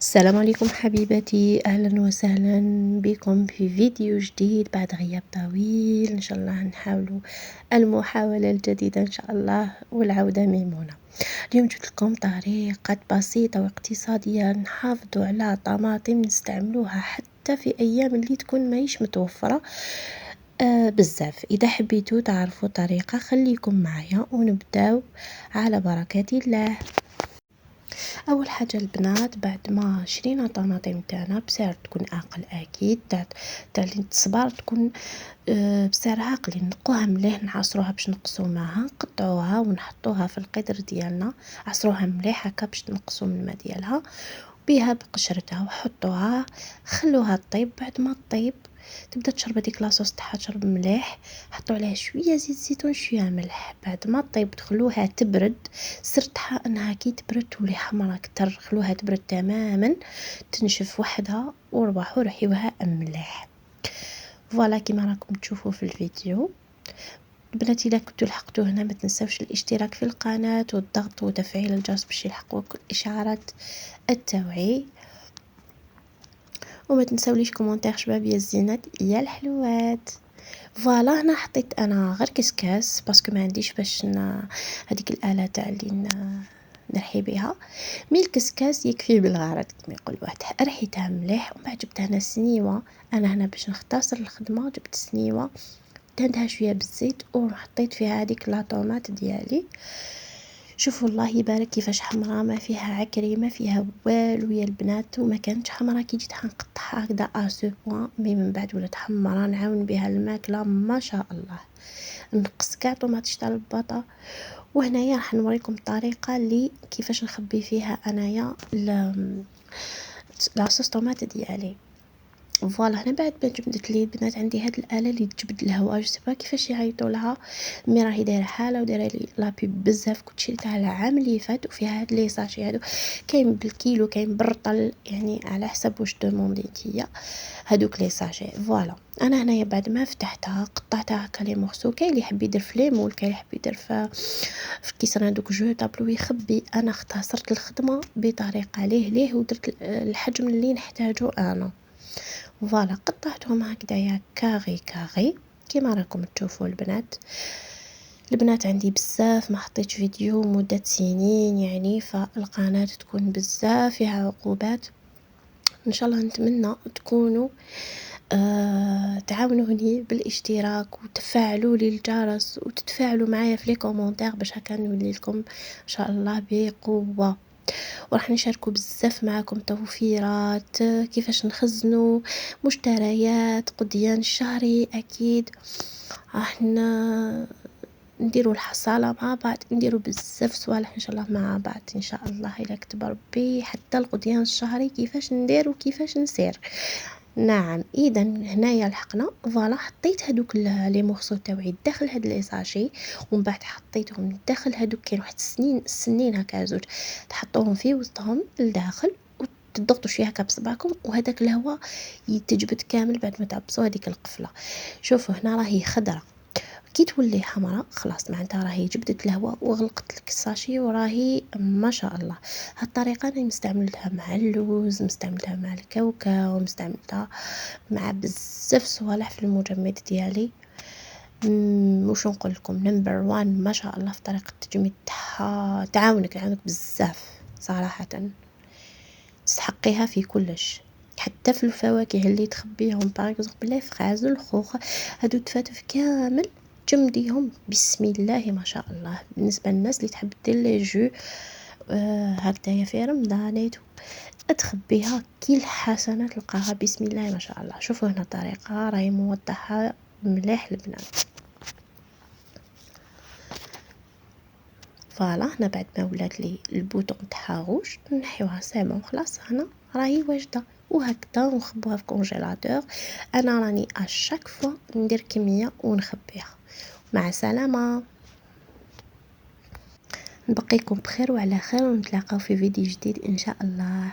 السلام عليكم حبيباتي، اهلا وسهلا بكم في فيديو جديد بعد غياب طويل. ان شاء الله نحاولوا المحاولة الجديدة ان شاء الله والعودة ميمونة. اليوم جبت لكم طريقة بسيطة واقتصادية نحافظوا على طماطم نستعملوها حتى في ايام اللي تكون ماهيش متوفرة بزاف. اذا حبيتوا تعرفوا طريقة خليكم معايا ونبداو على بركات الله. اول حاجه البنات بعد ما شرينا طماطم تاعنا بسعر تكون اقل اكيد تاع الصبار تكون بسعر عاقل، نقوها مليح نعصروها باش نقصوا معها، نقطعوها ونحطوها في القدر ديالنا، عصروها مليح هكا باش نقصوا من الماء ديالها بها بقشرتها وحطوها خلوها طيب. بعد ما طيب تبدا تشرب هذيك لاصوص تاعها تشرب مليح، حطوا عليها شويه زيت زيتون شويه ملح. بعد ما طيب تخلوها تبرد، سرتها انها كي تبرد تولي حمرا اكثر، خلوها تبرد تماما تنشف وحدها وربحوا رحيوها مليح. فوالا كيما راكم تشوفوا في الفيديو. بناتي اذا كنتوا لحقتوا هنا ما تنساوش الاشتراك في القناه والضغط وتفعيل الجرس باش يلحقوك اشعارات التوعي، وما تنساوليش كومونتير شباب يا الزينات يا الحلوات. فوالا هنا حطيت انا غير كسكاس باسكو ما عنديش باش هذيك الاله تاع اللي نرحي بها، مي الكسكاس يكفي بالغرض كما يقول واحد. رحيتها مليح ومن بعد جبت هنا سنيوه، انا هنا باش نختصر الخدمه جبت سنيوه دهنتها شويه بالزيت وحطيت فيها هذيك لا طوماط ديالي. شوفوا الله يبارك كيفاش حمراء، ما فيها عكري ما فيها والو يا البنات، وما كانتش حمراء كي جيت نقطعها هكذا اسو بوان، مي من بعد ولات حمراء نعاون بها الماكله ما شاء الله. نقص كاع طوماطيش تاع البطا. وهنايا راح نوريكم الطريقه اللي كيفاش نخبي فيها انايا لاصوص طوماط ديالي. فوالا هنا بعد ما جبدت لي البنات عندي هاد الاله اللي تجبد الهواء، جو سيبا كيفاش يعيطوا لها، مي راهي دايره حاله ودايره لي لابي بزاف. كنت شريتها العام اللي فات وفيها هاد لي ساشي هادو، كاين بالكيلو كاين بالرطل، يعني على حسب واش دوموندي نتيا هادوك لي ساشي. فوالا انا هنايا بعد ما فتحتها قطعتها هكا لي مورسو، كاين اللي يحب يدير في ليمون، كاين اللي يحب يدير في كيسان هذوك جو طابلو يخبي. انا اختصرت الخدمه بطريقه ليه ودرت الحجم اللي نحتاجه انا. فوالا قطعتهم هكذايا كاغي كيما راكم تشوفوا البنات عندي بزاف ما حطيت فيديو مدة سنين، يعني فالقناة تكون بزاف فيها عقوبات. ان شاء الله نتمنى تكونوا تعاونوني بالاشتراك وتفعلوا لي الجرس وتتفاعلوا معايا في لي كومونتير باش هكا نولي لكم ان شاء الله بقوه. وراح نشاركوا بزاف معاكم توفيرات، كيفاش نخزنوا مشتريات قديان الشهري، اكيد راح نديروا الحصاله مع بعض، نديروا بزاف صوالح ان شاء الله مع بعض ان شاء الله الى كتب ربي، حتى القديان الشهري كيفاش ندير وكيفاش نسير. نعم اذا هنايا لحقنا. فوالا حطيت هذوك لي مورسو تاوعي داخل هاد لي ساشي، ومن بعد حطيتهم داخل هذوك كاين واحد السنين هكا زوج، تحطوهم في وسطهم لداخل وتضغطوا شويه هكا بصبعكم وهذاك الهواء يتجبد كامل بعد ما تعبسوا هذيك القفله. شوفوا هنا راهي خضره، كي تولي حمراء خلاص معناتها راهي جبدت الهواء وغلقت لك الساشي وراهي ما شاء الله. هالطريقه انا مستعملتها مع اللوز، مستعملتها مع الكاوكاو، مستعملتها مع بزاف صوالح في المجمد ديالي. واش نقول لكم نمبر 1 ما شاء الله في طريقه التجميد تاعها، تعاونك بزاف صراحه، تستحقيها في كلش، حتى في الفواكه اللي تخبيهم باغ بلي فراز الخوخ هادو تفاتف كامل تجمديهم بسم الله ما شاء الله. بالنسبه للناس اللي تحب دير لي جو هكذايا في رمضانيت تخبيها كي الحسنه تلقاها بسم الله ما شاء الله. شوفوا هنا الطريقه راهي موضحه مليح البنات. فوالا هنا بعد ما ولات لي البوطون تاعها روج نحيوها سيبون خلاص، هنا راهي واجده وهكذا ونخبوها في كونجيلاتور. انا راني اشاك فوا ندير كميه ونخبيها. مع السلامه، نبقيكم بخير وعلى خير ونتلاقاو في فيديو جديد ان شاء الله.